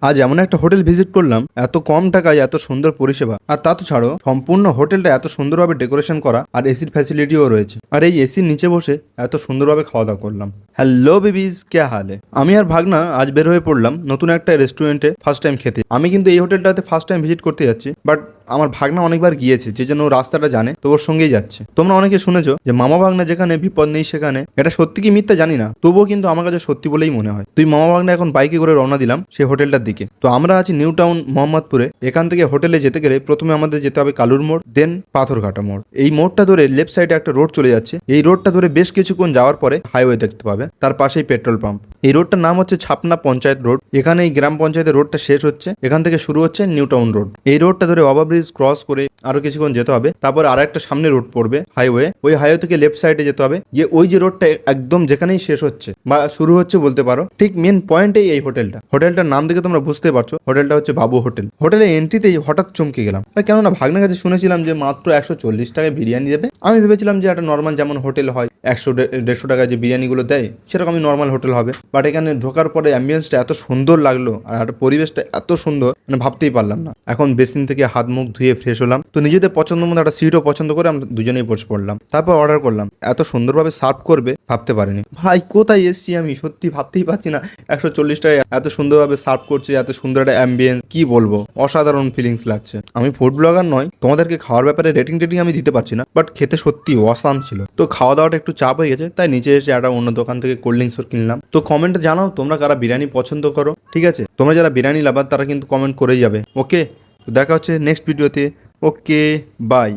আজ এমন একটা হোটেল ভিজিট করলাম, এত কম টাকায় এত সুন্দর পরিষেবা, আর তা তো ছাড়ো সম্পূর্ণ হোটেলটা এত সুন্দরভাবে ডেকোরেশন করা আর এসির ফ্যাসিলিটিও রয়েছে। আর এই এসির নিচে বসে এত সুন্দরভাবে খাওয়া দাওয়া করলাম। হ্যালো বেবিজ, কে হালে? আমি আর ভাগনা আজ বের হয়ে পড়লাম নতুন একটা রেস্টুরেন্টে ফার্স্ট টাইম খেতে। আমি কিন্তু এই হোটেলটাতে ফার্স্ট টাইম ভিজিট করতে যাচ্ছি, বাট আমার ভাগনা অনেকবার গিয়েছে, যে জন্য ও রাস্তাটা জানে, তো ওর সঙ্গেই যাচ্ছে। তোমরা অনেকে শুনেছো যে মামা ভাগনা যেখানে বিপদ নেই সেখানে, এটা সত্যি কি মিথ্যা জানি না, তবুও কিন্তু আমার কাছে সত্যি বলেই মনে হয়। তুই মামা ভাগনা এখন বাইকে করে রওনা দিলাম সেই হোটেলটার দিকে। তো আমরা আছি নিউ টাউন মোহাম্মদপুরে। এখান থেকে হোটেলে যেতে গেলে প্রথমে আমাদের যেতে হবে কালুর মোড়, দেন পাথরঘাটা মোড়। এই মোড়টা ধরে লেফট সাইডে একটা রোড চলে যাচ্ছে। এই রোডটা ধরে বেশ কিছুক্ষণ যাওয়ার পরে হাইওয়ে দেখতে পাবে, তার পাশেই পেট্রোল পাম্প। এই রোডটার নাম হচ্ছে ছাপনা পঞ্চায়েত রোড। এখানে এই গ্রাম পঞ্চায়েতের রোডটা শেষ হচ্ছে, এখান থেকে শুরু হচ্ছে নিউ টাউন রোড। এই রোডটা ধরে ওভারব্রিজ ক্রস করে আরো কিছুক্ষণ যেতে হবে, তারপর আর একটা সামনে রোড পড়বে হাইওয়ে। ওই হাইওয়ে থেকে লেফট সাইডে যেতে হবে, গিয়ে ওই যে রোডটা একদম যেখানেই শেষ হচ্ছে বা শুরু হচ্ছে বলতে পারো, ঠিক মেন পয়েন্টেই এই হোটেলটা। হোটেলটার নাম দেখে তোমরা বুঝতে পারছো, হোটেলটা হচ্ছে বাবু হোটেল। হোটেলে এন্ট্রিতেই হঠাৎ চমকে গেলাম, কেননা ভাগ্নের কাছে শুনেছিলাম যে মাত্র 140 টাকায় বিরিয়ানি দেবে। আমি ভেবেছিলাম যে একটা নর্মাল যেমন হোটেল হয় 100-150 টাকায় যে বিরিয়ানিগুলো দেয় সেরকমই নর্মাল হোটেল হবে। বাট এখানে ঢোকার পরে অ্যাম্বিয়েন্সটা এত সুন্দর লাগলো আর একটা পরিবেশটা এত সুন্দর, মানে ভাবতেই পারলাম না। এখন বেসিন থেকে হাত মুখ ধুয়ে ফ্রেশ হলাম, তো নিজেদের পছন্দ মতো একটা সিটও পছন্দ করে আমরা দুজনেই বসে পড়লাম। তারপর অর্ডার করলাম। এত সুন্দরভাবে সার্ভ করবে ভাবতে পারিনি। ভাই কোথায় এসছি আমি, সত্যি ভাবতেই পারছি না। 140 টাকায় এত সুন্দরভাবে সার্ভ করছে, এত সুন্দর একটা অ্যাম্বিয়েন্স, কি বলবো, অসাধারণ ফিলিংস লাগছে। আমি ফুড ব্লগার নয়, তোমাদেরকে খাওয়ার ব্যাপারে রেটিং আমি দিতে পারছি না, বাট খেতে সত্যি অসাম ছিল। তো খাওয়া দাওয়াটা একটু চাপ হয়ে গেছে, তাই নিচে এসে একটা অন্য দোকান থেকে কোল্ড ড্রিঙ্কস কিনলাম। তো কমেন্টে জানাও তোমরা কারা বিরিয়ানি পছন্দ করো, ঠিক আছে? তোমরা যারা বিরিয়ানি লাভার তারা কিন্তু কমেন্ট করেই যাবে। ওকে, দেখা হচ্ছে নেক্সট ভিডিওতে। ওকে, বাই।